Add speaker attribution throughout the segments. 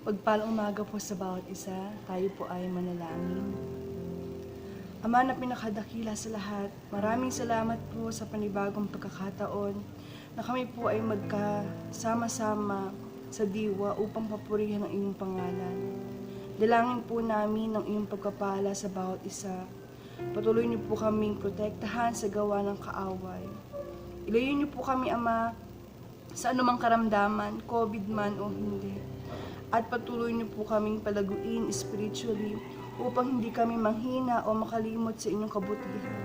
Speaker 1: Pagpalang umaga po sa bawat isa, tayo po ay manalangin. Ama na pinakadakila sa lahat, maraming salamat po sa panibagong pagkakataon na kami po ay magkasama-sama sa diwa upang papurihan ang iyong pangalan. Dalangin po namin ang iyong pagpapala sa bawat isa. Patuloy niyo po kaming protektahan sa gawa ng kaaway. Ilayo niyo po kami, Ama, sa anumang karamdaman, COVID man o hindi. At patuloy niyo po kaming palaguin spiritually upang hindi kami manghina o makalimot sa inyong kabutihan.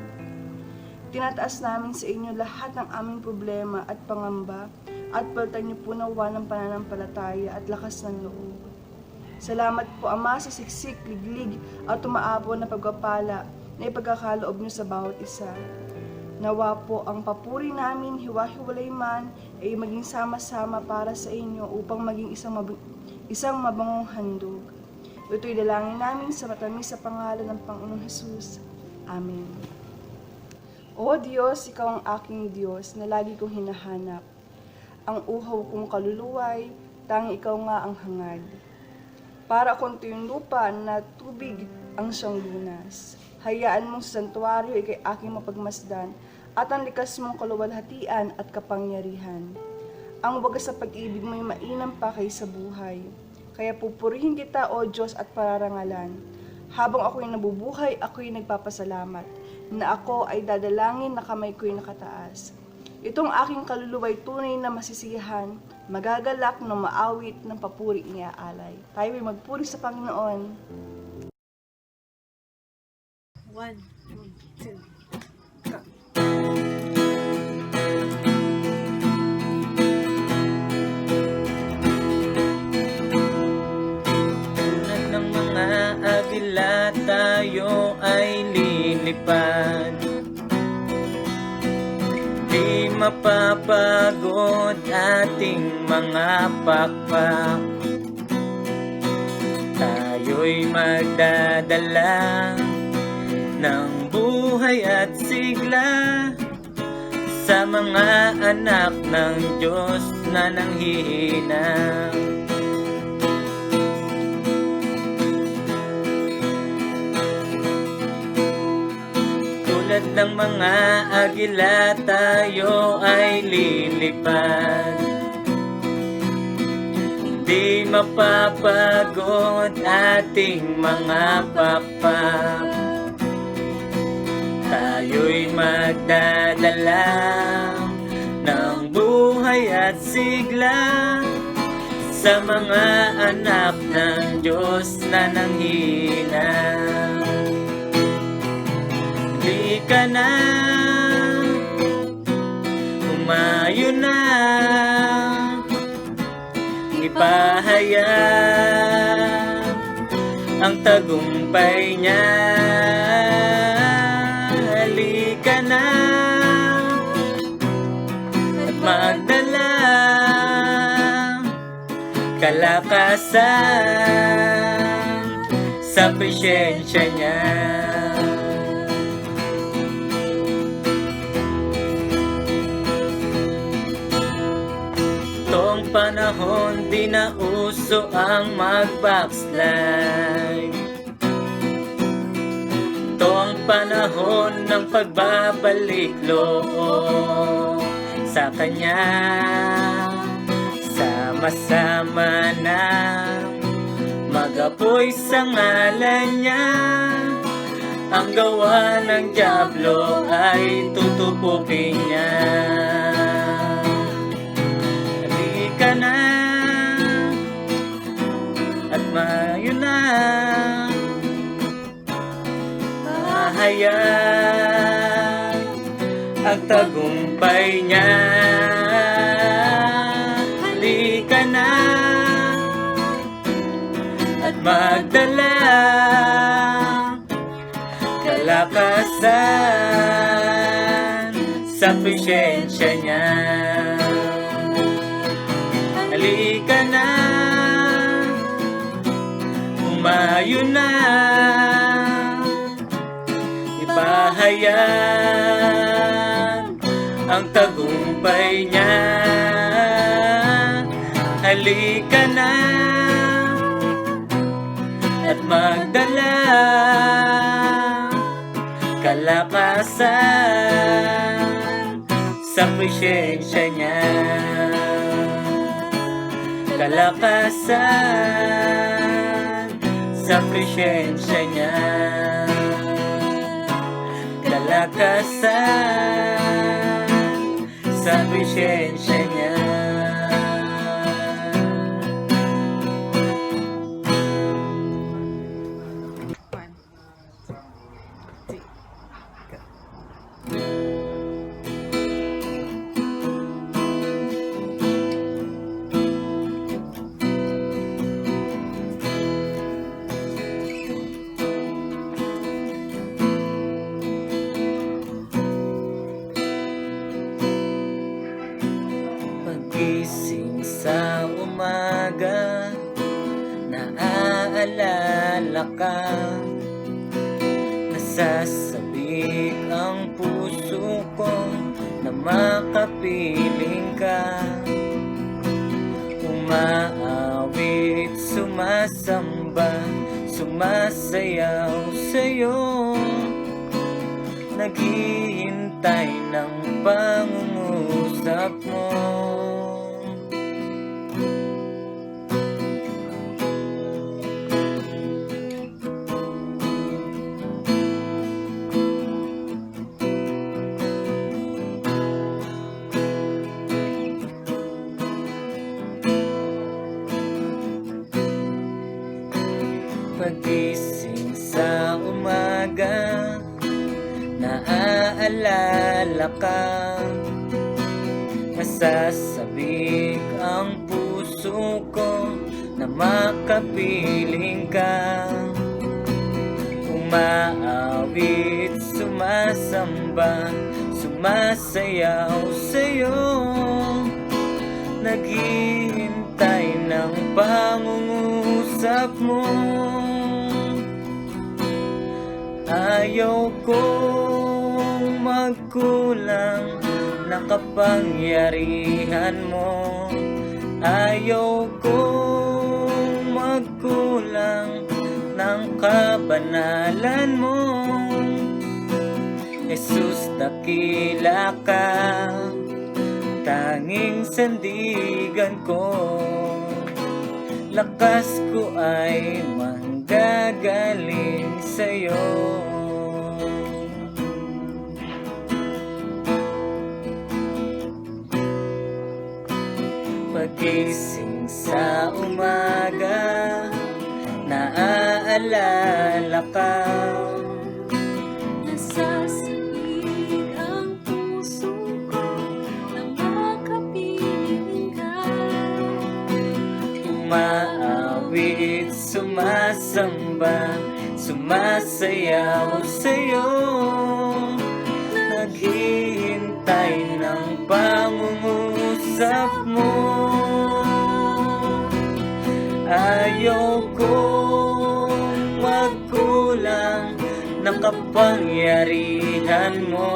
Speaker 1: Tinataas namin sa inyo lahat ng aming problema at pangamba at palitan niyo po nawa ng pananampalataya at lakas ng loob. Salamat po, Ama, sa siksik, liglig at tumaapon na pagpapala na ipagkakaloob niyo sa bawat isa. Nawa po ang papuri namin, hiwa-hiwalay man, ay maging sama-sama para sa inyo upang maging isang mabangong handog. Ito'y dalangin namin sa matamis sa pangalan ng Panginoong Hesus. Amen. O Diyos, Ikaw ang aking Diyos na lagi kong hinahanap. Ang uhaw kong kaluluway, tanging Ikaw nga ang hangad. Para akong tuyong lupa na tubig ang siyang lunas. Hayaan mong sa santuaryo ikay aking mapagmasdan at ang likas mong kaluwalhatian at kapangyarihan. Ang wagas sa pag-ibig mo'y mainam pa kaysa buhay. Kaya pupurihin kita, O Diyos, at pararangalan. Habang ako'y nabubuhay, ako'y nagpapasalamat na ako ay dadalangin na kamay ko'y nakataas. Itong aking kaluluwa'y tunay na masisiyahan, magagalak na maawit ng papuri niya alay. Tayo ay magpuri sa Panginoon.
Speaker 2: 1, 2, 2.
Speaker 3: Tulad ng mga agila, tayo ay lilipad. Di mapapagod ating mga pakpak. Tayo'y magdadala ng buhay at sigla sa mga anak ng Diyos na nanghihina. Tulad ng mga agila, tayo ay lilipad. Di mapapagod ating mga pakpak. Tayo'y magdadala ng buhay at sigla sa mga anak ng Diyos na nanghihina. Di ka na, humayo na, ipahayag ang tagumpay niya. Halika na at magdala kalakasan sa presensya niya. Itong panahon di na uso ang mag-backslide. Ito ang panahon ng pagbabalik loob sa Kanya. Sama-sama na mag-apoy sa ngalan niya. Ang gawa ng dyablo ay tutupukin niya. Halika na at mayo na, mahayag ang tagumpay niya. Halika na at magdala kalakasan sa presensya niya. Halika na, humayo na, ipahayag ang tagumpay niya. Halika na magdala kalakasan sa presensya niya. Kalakasan sa presensya niya. Kalakasan sa presensya niya.
Speaker 2: One, two, go.
Speaker 3: Pagising sa umaga, naaalala ka. Nasasabik ang puso ko na makapiling ka. Umaawit, sumasamba, sumasayaw sa'yo. Naghihintay ng pangungusap mo. Pagising sa umaga, naaalala ka. Nasasabik ang puso ko na makapiling ka. Umaawit, sumasamba, sumasayaw sa'yo. Naghihintay ng pangungusap mo. Ayaw kong magkulang ng kapangyarihan mo. Ayaw kong magkulang ng kabanalan mo. Jesus, dakila ka, tanging sandigan ko. Lakas ko ay manggagaling sa'yo. Pagising sa umaga, naaalala ka.
Speaker 2: Nasasabik ang puso ko na makapiling ka.
Speaker 3: Umaawit, sumasamba, sumasayaw sa'yo. Naghihintay ng pangungusap mo. Ayaw kong magkulang ng kapangyarihan mo.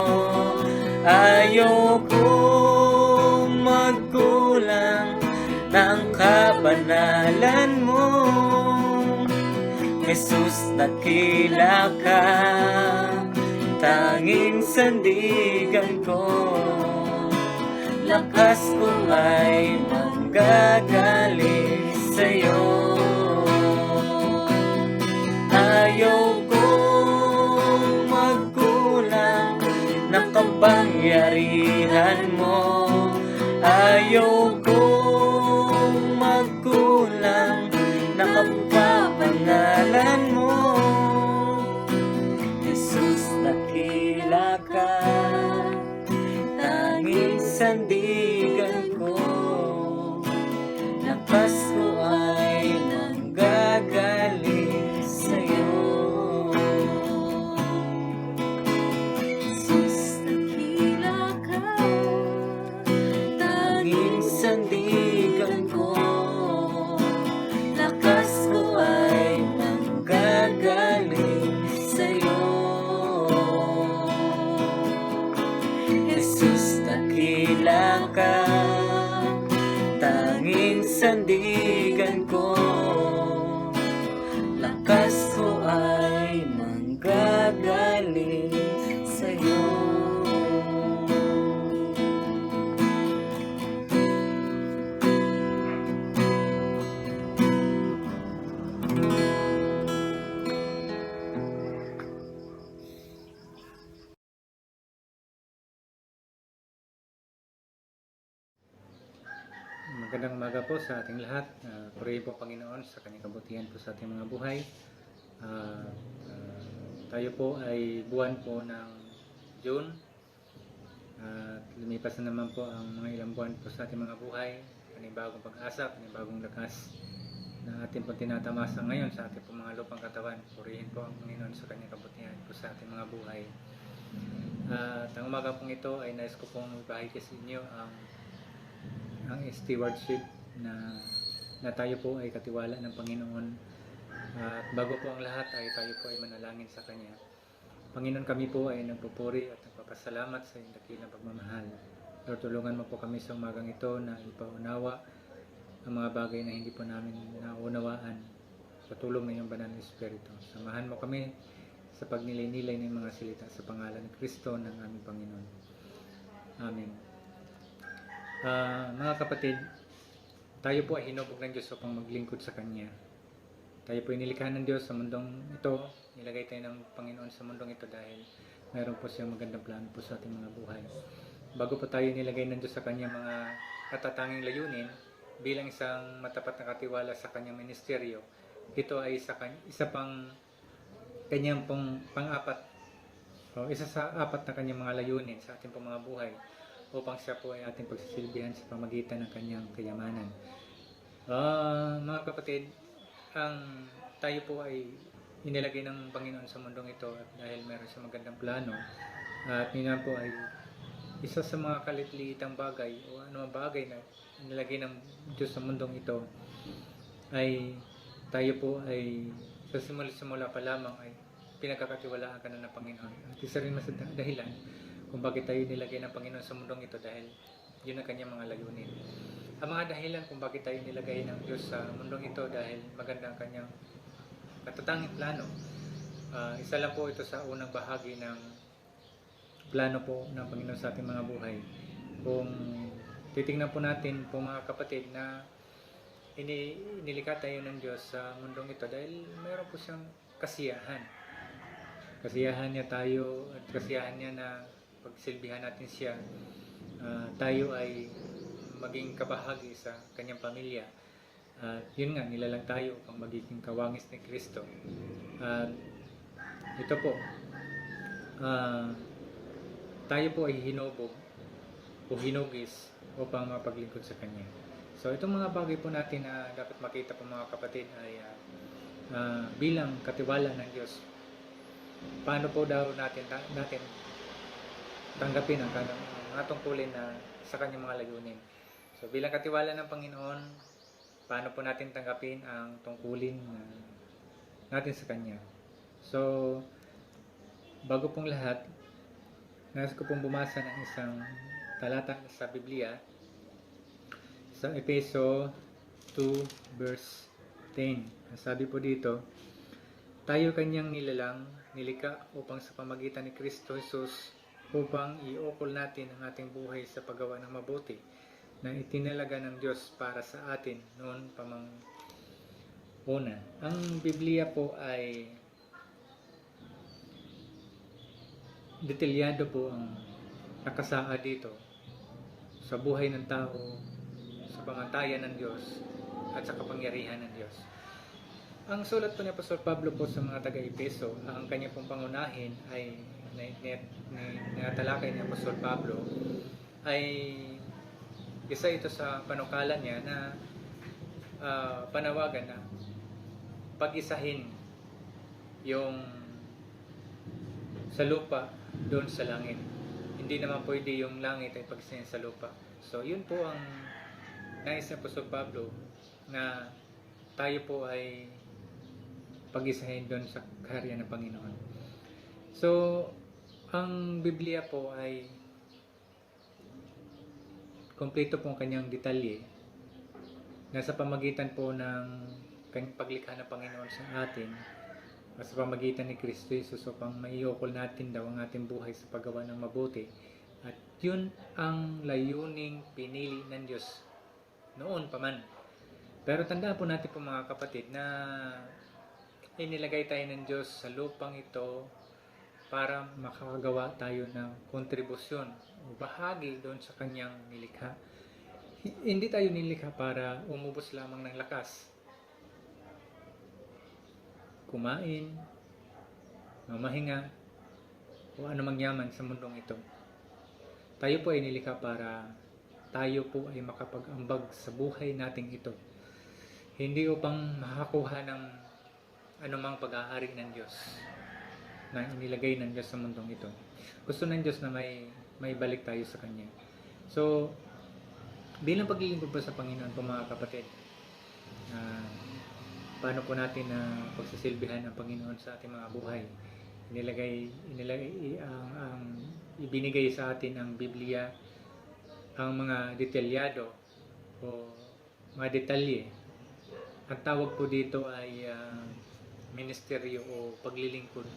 Speaker 3: Ayaw kong magkulang ng kabanalan mo. Jesus, dakila ka, tanging sandigan ko. Lakas ko ay manggagaling sa'yo. Ayaw kong magkulang ng kapangyarihan mo. Ayaw kong magkulang ng kapangalan mo. Jesus, dakila ka, tanging sandigan ko. Lakas ko ay nanggagaling sa'yo.
Speaker 2: Jesus, dakila ka,
Speaker 3: Tanging sandigan ko. Lakas ko ay nanggagaling sa'yo. Jesus, dakila ka, tanging sandigan
Speaker 4: Magandang umaga po sa ating lahat. Purihin po Panginoon sa kanyang kabutihan po sa ating mga buhay. Ah, Tayo po ay buwan po ng June. Lumipas na naman po ang mga ilang buwan po sa ating mga buhay. Panibagong pag-asa, panibagong lakas na ating po tinatamasa ngayon sa ating po mga lupang katawan. Purihin po ang Panginoon sa kanyang kabutihan po sa ating mga buhay. At ang umaga pong ito ay nais ko pong ibahagi sa inyo ang stewardship na tayo po ay katiwala ng Panginoon. At bago po ang lahat ay tayo po ay manalangin sa Kanya. Panginoon, kami po ay nagpupuri at nagpapasalamat sa iyong dakilang pagmamahal. Lord, tulungan mo po kami sa umagang ito na ipaunawa ang mga bagay na hindi po namin naunawaan sa tulong ng iyong banal na Espiritu. Samahan mo kami sa pagnilay-nilay ng mga salita sa pangalan ng Kristo ng aming Panginoon. Amen. Mga kapatid, tayo po ay hinubog ng Diyos upang maglingkod sa Kanya. Tayo po ay nilikha ng Diyos sa mundong ito. Nilagay tayo ng Panginoon sa mundong ito dahil mayroon po siyang magandang plano po sa ating mga buhay. Bago po tayo nilagay ng Diyos sa Kanyang mga katatanging layunin, bilang isang matapat na katiwala sa Kanyang ministeryo, ito ay isa pang Kanyang pang-apat o isa sa apat na Kanyang mga layunin sa ating pong mga buhay, upang siya po ay ating pagsisilbihan sa pamagitan ng kanyang kayamanan. Mga kapatid, tayo po ay inilagay ng Panginoon sa mundong ito at dahil meron siyang magandang plano at yun po ay isa sa mga kalitliitang bagay o anumang bagay na inilagay ng Diyos sa mundong ito ay tayo po ay sa simula pa lamang ay pinagkakatiwalaan ka na ng Panginoon. At isa rin mas dahilan kung bakit tayo nilagay ng Panginoon sa mundong ito dahil yun ang kanyang mga layunin. Ang mga dahilan kung bakit tayo nilagay ng Diyos sa mundong ito dahil maganda ang kanyang katatanging plano. Isa lang po ito sa unang bahagi ng plano po ng Panginoon sa ating mga buhay. Kung titingnan po natin po mga kapatid na inilikha tayo ng Diyos sa mundong ito dahil mayroon po siyang kasiyahan. Kasiyahan niya tayo at kasiyahan niya na pagsilbihan natin siya, tayo ay maging kabahagi sa kanyang pamilya. Yun nga, nilalang tayo upang magiging kawangis ni Kristo. Ito po, tayo po ay hinubog o hinugis upang mapaglingkod sa Kanya. So itong mga bagay po natin na dapat makita po mga kapatid ay bilang katiwala ng Diyos. Paano po daw natin tanggapin ang tungkulin na sa kanyang mga layunin. So bilang katiwala ng Panginoon, paano po natin tanggapin ang tungkulin natin sa Kanya. So bago pong lahat, nais ko pong bumasa ng isang talata sa Biblia sa Efeso 2 verse 10. Sabi po dito, tayo kanyang nilikha upang sa pamagitan ni Kristo Jesus upang iukol natin ang ating buhay sa paggawa ng mabuti na itinalaga ng Diyos para sa atin noon pa mang una. Ang Biblia po ay detalyado po ang nakasaad dito sa buhay ng tao, sa pamantayan ng Diyos at sa kapangyarihan ng Diyos. Ang sulat po ni Apostol Pablo po sa mga taga-Efeso, ang kanyang pong pangunahin ay natalakay ni Apostol Pablo ay isa ito sa panukalan niya na panawagan na pag-isahin yung sa lupa doon sa langit. Hindi naman pwede yung langit ay pag-isahin sa lupa. So yun po ang nais ni Apostol Pablo na tayo po ay pag-isahin doon sa kaharian ng Panginoon. So, ang Biblia po ay kompleto po ang kanyang detalye na sa pamagitan po ng paglikha ng Panginoon sa atin at sa pamagitan ni Kristo Jesus upang maiukol natin daw ang ating buhay sa paggawa ng mabuti. At yun ang layuning pinili ng Diyos noon pa man. Pero tandaan po natin po mga kapatid na inilagay tayo ng Diyos sa lupang ito para makakagawa tayo ng kontribusyon o bahagi doon sa kanyang nilikha. Hindi tayo nilikha para umubos lamang ng lakas. Kumain, mamahinga, o anumang yaman sa mundong ito. Tayo po ay nilikha para tayo po ay makapag-ambag sa buhay nating ito. Hindi upang makakuha ng anumang pag-aari ng Diyos na inilagay ng Diyos sa mundong ito. Gusto ng Diyos na may balik tayo sa Kanya. So, bilang paglilingkod po sa Panginoon po mga kapatid, paano po natin na pagsasilbihan ang Panginoon sa ating mga buhay? Ibinigay sa atin ang Biblia, ang mga detalyado o mga detalye. Ang tawag po dito ay ministeryo o paglilingkod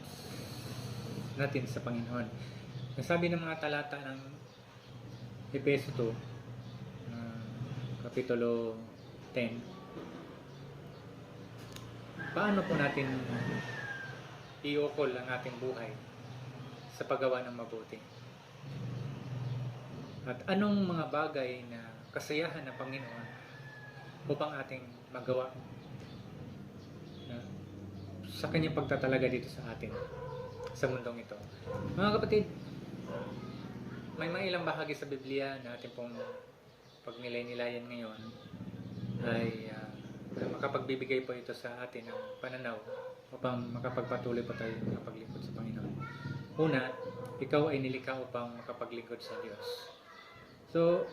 Speaker 4: natin sa Panginoon. Nasabi ng mga talata ng Efeso 2, Kapitulo 10, paano po natin iukol ang ating buhay sa paggawa ng mabuti? At anong mga bagay na kasiyahan ng Panginoon upang ating magawa sa Kanyang pagtatalaga dito sa atin, sa mundong ito. Mga kapatid, may mga ilang bahagi sa Biblia na ating pong pagnilay-nilayan ngayon ay makapagbibigay po ito sa atin ng pananaw upang makapagpatuloy pa tayo makapaglingkod sa Panginoon. Una, ikaw ay nilikha upang makapaglingkod sa Diyos. So,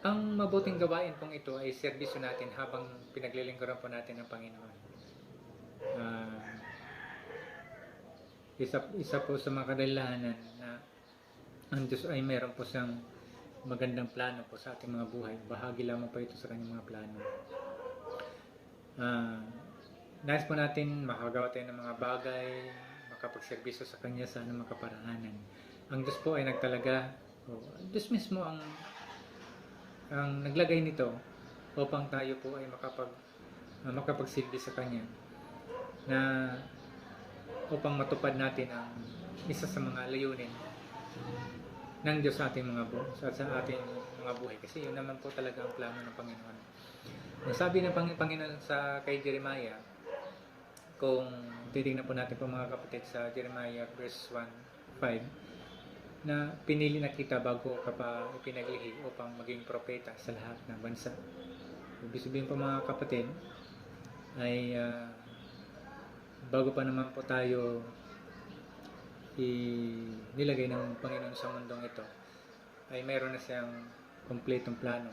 Speaker 4: ang mabuting gawain pong ito ay serbisyo natin habang pinaglilingkuran po natin ang Panginoon. Isa po sa mga kadahilanan na ang Diyos ay meron po siyang magandang plano po sa ating mga buhay. Bahagi lamang po ito sa kanyang mga plano. Nais po natin makagawa tayo ng mga bagay, makapagserbisyo sa Kanya sa anumang kaparaanan. Ang Diyos po ay nagtalaga, Diyos mismo ang naglagay nito upang tayo po ay makapagsilbi sa Kanya, na upang matupad natin ang isa sa mga layunin ng Diyos sa ating sa ating mga buhay. Kasi yun naman po talaga ang plano ng Panginoon. Sabi ng Panginoon kay Jeremiah, kung titignan po natin po mga kapatid sa Jeremiah verse 1:5, na pinili na kita bago ka pa ipinaglihi upang maging propeta sa lahat ng bansa. Ibig sabihin po mga kapatid ay bago pa naman po tayo nilagay ng Panginoon sa mundong ito, ay mayroon na siyang kompletong plano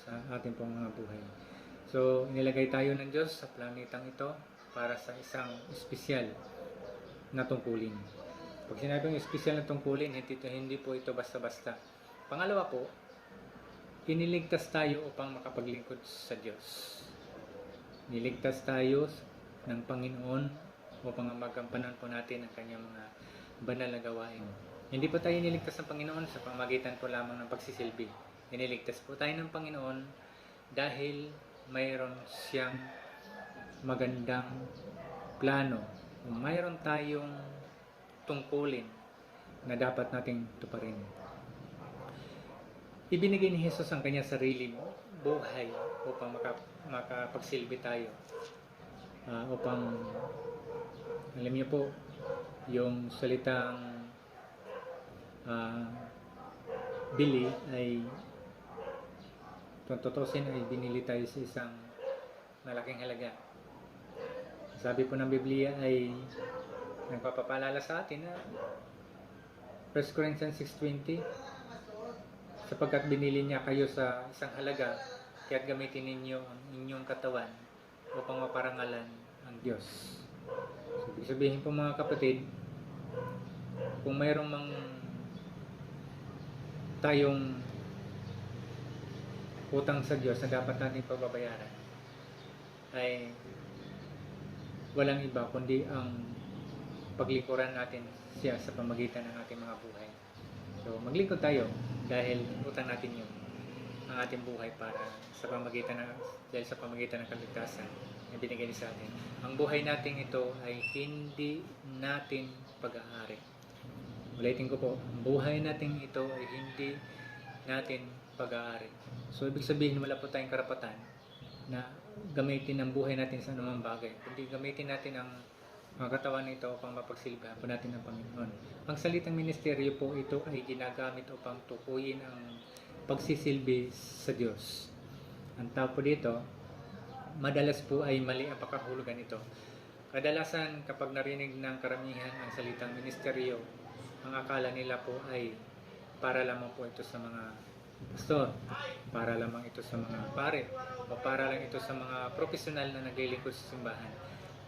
Speaker 4: sa ating pong mga buhay. So, nilagay tayo ng Diyos sa planetang ito para sa isang espesyal na tungkulin. Pag sinabing espesyal na tungkulin, hindi po ito basta-basta. Pangalawa po, iniligtas tayo upang makapaglingkod sa Diyos. Niligtas tayo ng Panginoon upang magampanan po natin ang kanyang mga banal na gawain. Hindi po tayo niligtas ng Panginoon sa pamamagitan po lamang ng pagsisilbi. Iniligtas po tayo ng Panginoon dahil mayroon siyang magandang plano. Mayroon tayong tungkulin na dapat nating tuparin. Ibinigay ni Jesus ang kanyang sarili buhay upang makapagsilbi tayo. Upang, alam niyo po, yung salitang bili ay tututusin ay binili tayo sa isang malaking halaga. Sabi po ng Biblia ay nagpapaalala sa atin na 1 Corinthians 6:20, sapagkat binili niya kayo sa isang halaga, kaya't gamitin ninyo ang inyong katawan upang maparangalan ang Diyos. So, ibig sabihin po mga kapatid, kung mayroong tayong utang sa Diyos na dapat natin pagbabayaran, ay walang iba kundi ang paglingkuran natin siya sa pamagitan ng ating mga buhay. So, maglingkod tayo dahil utang natin yun, ang ating buhay para sa pamagitan ng kaligtasan na binigay niya sa atin. Ang buhay natin ito ay hindi natin pag-aari. Ulitin ko po, ang buhay natin ito ay hindi natin pag-aari. So, ibig sabihin, wala po tayong karapatan na gamitin ang buhay natin sa anumang bagay. Kundi gamitin natin ang mga katawan nito upang mapagsilbihan po natin ng Panginoon. Ang salitang ministeryo po ito ay ginagamit upang tukuyin ang pagsisilbi sa Diyos. Ang tao po dito, madalas po ay mali ang pakahulugan ito. Kadalasan kapag narinig ng karamihan ang salitang ministeryo, ang akala nila po ay para lamang po ito sa mga pastor, para lamang ito sa mga pare, o para lang ito sa mga profesional na naglilingkod sa simbahan.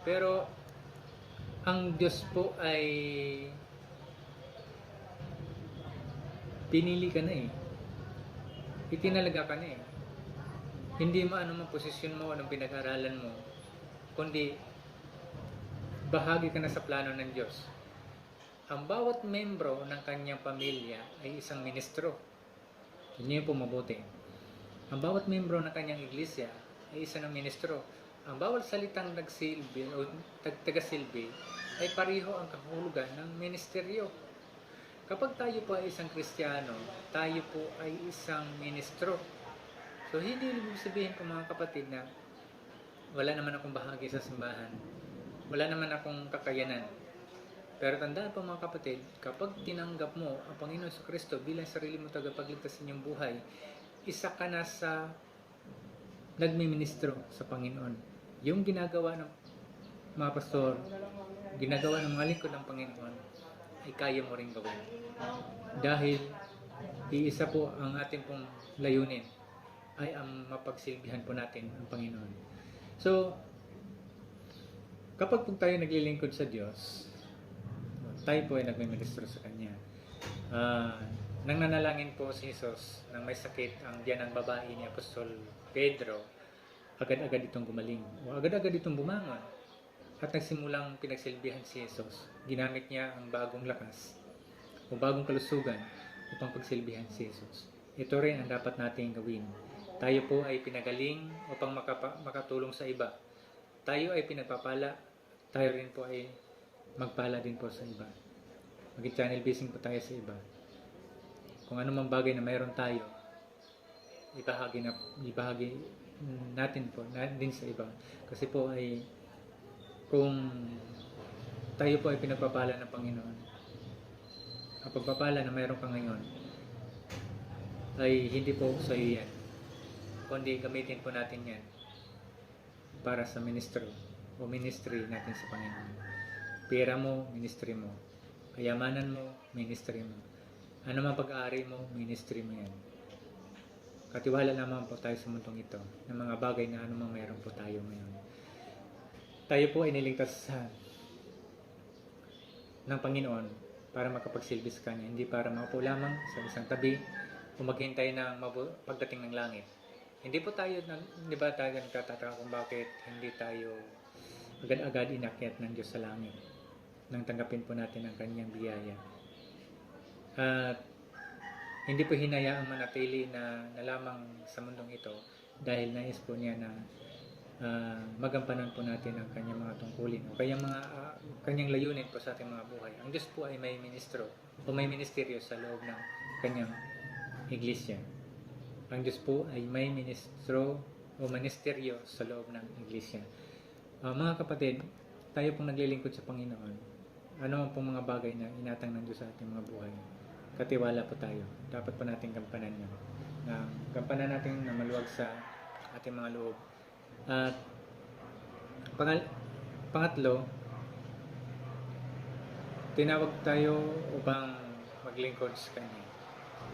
Speaker 4: Pero ang Diyos po ay pinili ka na eh. Itinalaga ka na eh. Hindi mo anumang posisyon mo, anong pinag-aralan mo, kundi bahagi ka na sa plano ng Diyos. Ang bawat membro ng kanyang pamilya ay isang ministro. Hindi po mabuti. Ang bawat membro ng kanyang iglesia ay isa ng ministro. Ang bawat salitang nagsilbi o tagasilbi ay pareho ang kahulugan ng ministeryo. Kapag tayo po ay isang Kristiyano, tayo po ay isang ministro. So hindi ibig sabihin po mga kapatid na wala naman akong bahagi sa simbahan. Wala naman akong kakayanan. Pero tandaan po mga kapatid, kapag tinanggap mo ang Panginoon sa Kristo bilang sarili mo tagapagligtas sa inyong buhay, isa ka na sa nagmiministro sa Panginoon. Yung ginagawa ng mga pastor, ginagawa ng mga lingkod ng Panginoon, ay kaya mo rin gawin. Dahil iisa po ang ating pong layunin ay ang mapagsilbihan po natin ang Panginoon. So, kapag po tayo naglilingkod sa Diyos, tayo po ay nagmiministro sa Kanya. Nang nanalangin po si Jesus nang may sakit ang diyan ng babae ni Apostol Pedro, agad-agad itong gumaling o agad-agad itong bumangon at nagsimulang pinagsilbihan si Jesus. Ginamit niya ang bagong lakas o bagong kalusugan upang pagsilbihan si Jesus. Ito rin ang dapat nating gawin. Tayo po ay pinagaling upang makatulong sa iba. Tayo ay pinagpapala, tayo rin po ay magpala din po sa iba. Maging channel blessing po tayo sa iba. Kung ano mang bagay na mayroon tayo, ibahagi natin po din sa iba. Kasi po ay kung tayo po ay pinagpapala ng Panginoon, ang pagpapala na mayroon ka ngayon ay hindi po sa iyo yan, kundi gamitin po natin yan para sa ministry o ministry natin sa Panginoon. Pera mo, ministry mo. Kayamanan mo, ministry mo. Ano man pag-aari mo, ministry mo yan. Katiwala naman po tayo sa mundong ito ng mga bagay na anumang mayroon po tayo ngayon. Tayo po ay niligtas ng Panginoon para makapagsilbi sa Kanya, hindi para maupo lamang sa isang tabi o maghintay ng pagdating ng langit. Hindi po tayo, hindi ba tayo nagtataka kung bakit hindi tayo agad-agad inakyat ng Diyos sa langit nang tanggapin po natin ang Kanyang biyaya. At hindi po hinayaang manatili na lamang sa mundong ito dahil nais po niya na magampanan po natin ang kanyang mga tungkulin o kanyang layunin po sa ating mga buhay. Ang Diyos po ay may ministro o may ministeryo sa loob ng kanyang iglesia. Ang Diyos po ay may ministro o ministeryo sa loob ng iglesia. Mga kapatid, tayo pong naglilingkod sa Panginoon. Ano man pong mga bagay na inatang ng Diyos sa ating mga buhay, katiwala po tayo. Dapat po natin gampanan yun. Gampanan natin na maluwag sa ating mga loob. At pangatlo, tinawag tayo upang maglingkod sa Kanya.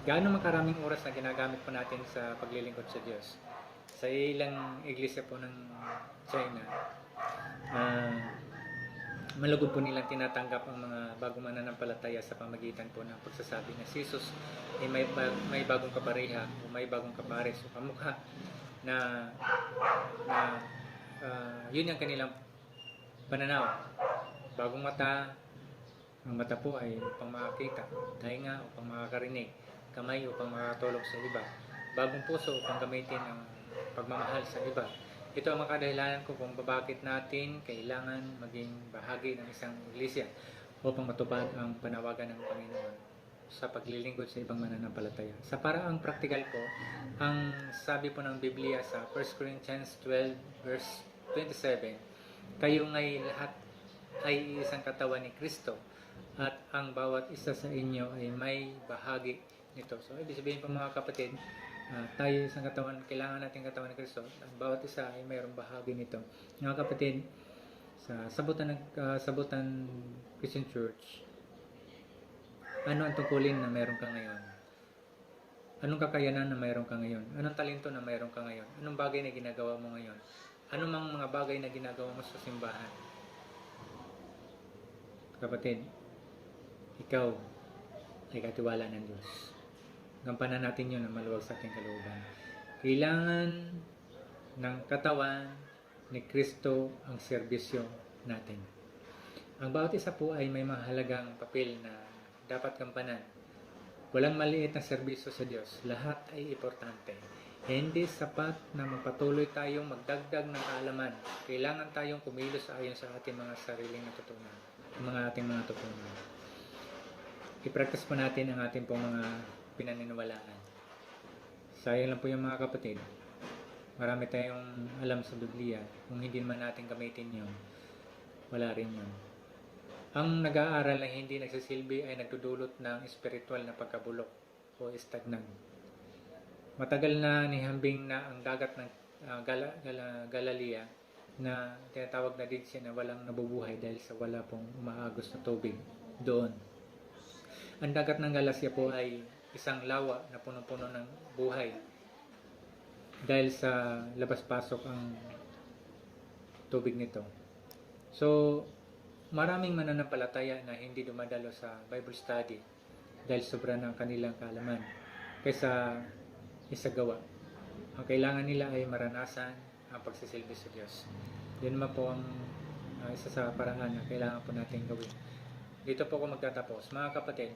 Speaker 4: Gaano makaraming oras na ginagamit po natin sa paglilingkod sa Diyos? Sa ilang iglesia po ng China, malugod po nilang tinatanggap ang mga bagong mananampalataya sa pamagitan po ng pagsasabi na si Jesus ay may bagong kapareha o may bagong kapares o kamukha na yun yung kanilang pananaw. Bagong mata, ang mata po ay upang makakita, tainga upang makakarinig, kamay upang makatulog sa iba, bagong puso upang gamitin ang pagmamahal sa iba. Ito ang mga kadahilanan ko kung bakit natin kailangan maging bahagi ng isang iglesia upang matupad ang panawagan ng Panginoon. sa paglilingkod sa ibang mananampalataya. Sa paraang praktikal po, ang sabi po ng Biblia sa 1 Corinthians 12 verse 27, kayo ngay lahat ay isang katawan ni Kristo at ang bawat isa sa inyo ay may bahagi nito. So, ibig sabihin po mga kapatid, tayo isang katawan, kailangan natin katawan ni Kristo. Ang bawat isa ay mayroong bahagi nito. Mga kapatid, sa sabutan Christian Church, ano ang tungkulin na mayroon ka ngayon? Anong kakayanan na mayroon ka ngayon? Anong talento na mayroon ka ngayon? Anong bagay na ginagawa mo ngayon? Ano mang mga bagay na ginagawa mo sa simbahan? Kapatid, ikaw ay katiwala ng Diyos. Gampanan natin yun na maluwag sa ating kalooban. Kailangan ng katawan ni Kristo ang serbisyo natin. Ang bawat isa po ay may mahalagang papel na dapat gampanan. Walang maliit na serbisyo sa Diyos. Lahat ay importante. Hindi sapat na magpatuloy tayong magdagdag ng kaalaman. Kailangan tayong kumilos ayon sa ating mga sariling natutunan. Ating mga tutunan. I-practice po natin ang ating pong mga pinaniniwalaan. Sayang lang po yung mga kapatid. Marami tayong alam sa Biblia. Kung hindi man natin gamitin yun, wala rin yun. Ang nag-aaral na hindi nagsisilbi ay nagdudulot ng espiritual na pagkabulok o stagnan. Matagal na nihambing na ang dagat ng Galilea na tinatawag na din siya na walang nabubuhay dahil sa wala pong umaagos na tubig doon. Ang dagat ng Galacia po ay isang lawa na punong-puno ng buhay dahil sa labas-pasok ang tubig nito. So, maraming mananampalataya na hindi dumadalo sa Bible study dahil sobra ng kanilang kaalaman kaysa isagawa. Ang kailangan nila ay maranasan ang pagsisilbi sa Diyos. Yun naman po ang isa sa paraan na kailangan po natin gawin. Dito po ako magtatapos. Mga kapatid,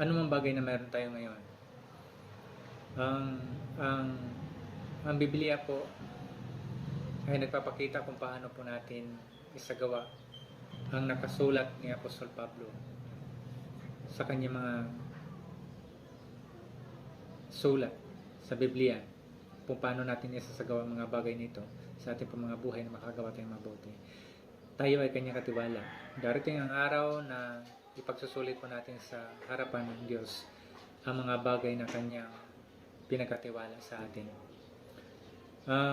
Speaker 4: ano mang bagay na meron tayo ngayon? Ang Biblia po ay nagpapakita kung paano po natin isagawa ang nakasulat ni Apostol Pablo sa kanyang mga sulat sa Biblia kung paano natin isasagawa mga bagay nito sa ating mga buhay na makagawa tayong mabuti. Tayo ay kanyang katiwala. Darating ang araw na ipagsusulit po natin sa harapan ng Diyos ang mga bagay na kanyang pinagkatiwala sa atin.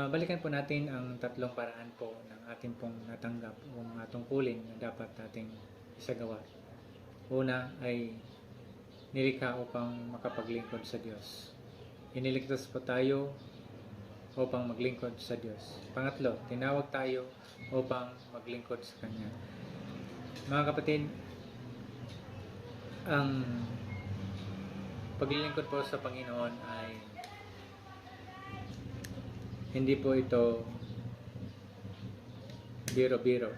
Speaker 4: Balikan po natin ang tatlong paraan po ng ating pong natanggap o mga tungkulin na dapat nating isagawa. Una ay nilikha upang makapaglingkod sa Diyos. Iniligtas po tayo upang maglingkod sa Diyos. Pangatlo, tinawag tayo upang maglingkod sa Kanya. Mga kapatid, ang paglilingkod po sa Panginoon ay hindi po ito biro-biro.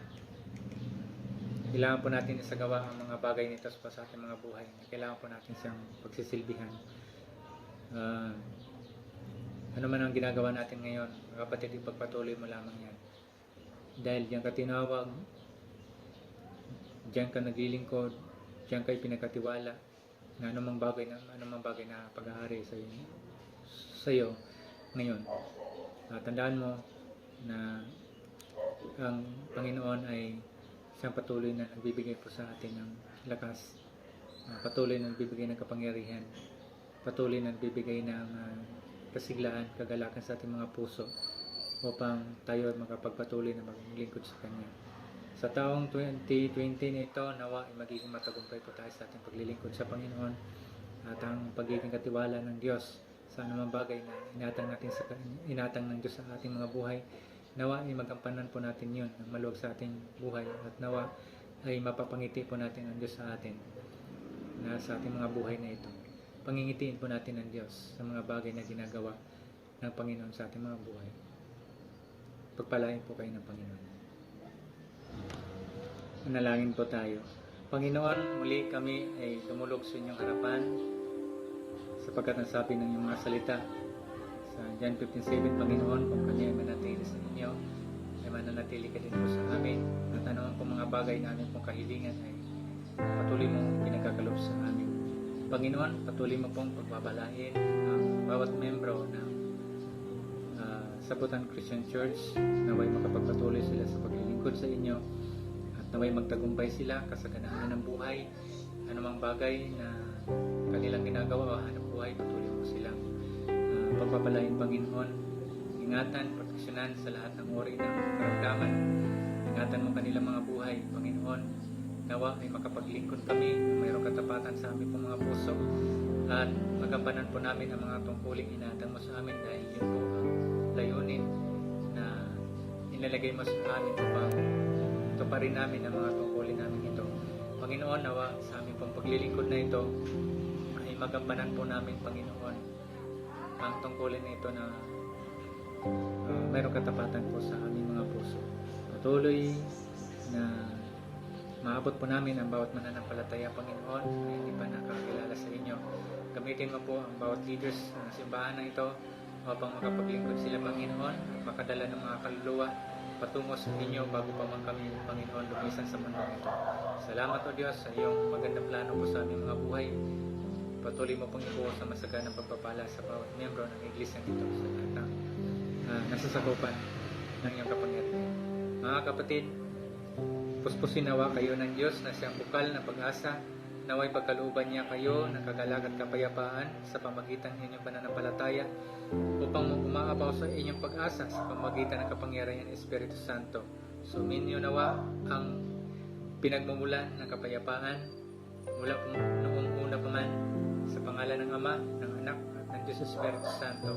Speaker 4: Kailangan po natin isagawa ang mga bagay nito sa ating mga buhay. Kailangan po natin siyang pagsisilbihan. Ano man ang ginagawa natin ngayon, mga kapatid, ipagpatuloy mo lamang yan. Dahil diyan ka tinawag, diyan ka naglilingkod, diyan ka pinagkatiwala na anumang bagay na pag-aari sa iyo ngayon. Tandaan mo na ang Panginoon ay siyang patuloy na nagbibigay po sa atin ng lakas, patuloy na nagbibigay ng kapangyarihan, patuloy na nagbibigay ng kasiglaan, kagalakan sa ating mga puso upang tayo ay makapagpatuloy na maglingkod sa Kanya. Sa taong 2020 na ito, nawa ay magiging matagumpay po tayo sa ating paglilingkod sa Panginoon at ang pagiging katiwala ng Diyos sa anumang bagay na inatang ng Diyos sa ating mga buhay. Nawa ay magampanan po natin yun ng maluwag sa ating buhay at nawa ay mapapangiti po natin ang Diyos sa atin na sa ating mga buhay na ito. Pangingitiin po natin ang Diyos sa mga bagay na ginagawa ng Panginoon sa ating mga buhay. Pagpalain po kayo ng Panginoon. Manalangin po tayo. Panginoon, muli kami ay dumulog sa inyong harapan sapagkat nasabi ng iyong mga salita sa John 15:7, Panginoon, kung kanya ay manatili sa inyo, ay mananatili ka din po sa amin. At anuman pong mga bagay na amin pong kahilingan ay patuloy mong pinagkakalob sa amin. Panginoon, patuloy mo pong pagbabalain ang bawat membro ng Sabutan Christian Church. Naway makapagpatuloy sila sa paglilingkod sa inyo at naway magtagumpay sila kasaganaan ng buhay. Anumang bagay na kanilang ginagawa o hanap buhay, patuloy mo silang pagpapalain, Panginoon. Ingatan, proteksyonan sa lahat ng uri ng karamdaman. Ingatan mo kanilang mga buhay, Panginoon. Nawa ay makapaglingkod kami ng mayroong katapatan sa aming mga puso at magampanan po namin ang mga tungkuling inatang mo sa amin dahil yun po ang layunin na inilagay mo sa amin upang tuparin namin ang mga tungkulin namin ito. Panginoon, nawa sa aming pong paglilingkod na ito ay magampanan po namin, Panginoon, ang tungkulin na ito na mayroong katapatan po sa aming mga puso. Patuloy na maabot po namin ang bawat mananampalataya, Panginoon, na hindi pa nakakilala sa inyo. Gamitin mo po ang bawat leaders ng simbahan na ito upang makapaglingkod sila, Panginoon, at makadala ng mga kaluluwa patungo sa inyo bago pa man kami, Panginoon, lumisan sa mundo ito. Salamat, O Diyos, sa iyong magandang plano po sa aming mga buhay. Patuloy mo pong ibuo sa masaganang pagpapala sa bawat membro ng iglesia nito sa lahat ng nasasakupan ng iyong kapangyarihan. Mga kapatid, puspusin nawa kayo ng Diyos na siyang bukal ng pag-asa. Naway pagkalooban niya kayo ng kagalag at kapayapaan sa pamagitan ng inyong pananampalataya upang umaapaw sa inyong pag-asa sa pamagitan ng kapangyarihan ng Espiritu Santo. Suminyo nawa ang pinagmumulan ng kapayapaan mula noong una pa man sa pangalan ng Ama, ng Anak at ng Diyos Espiritu Santo.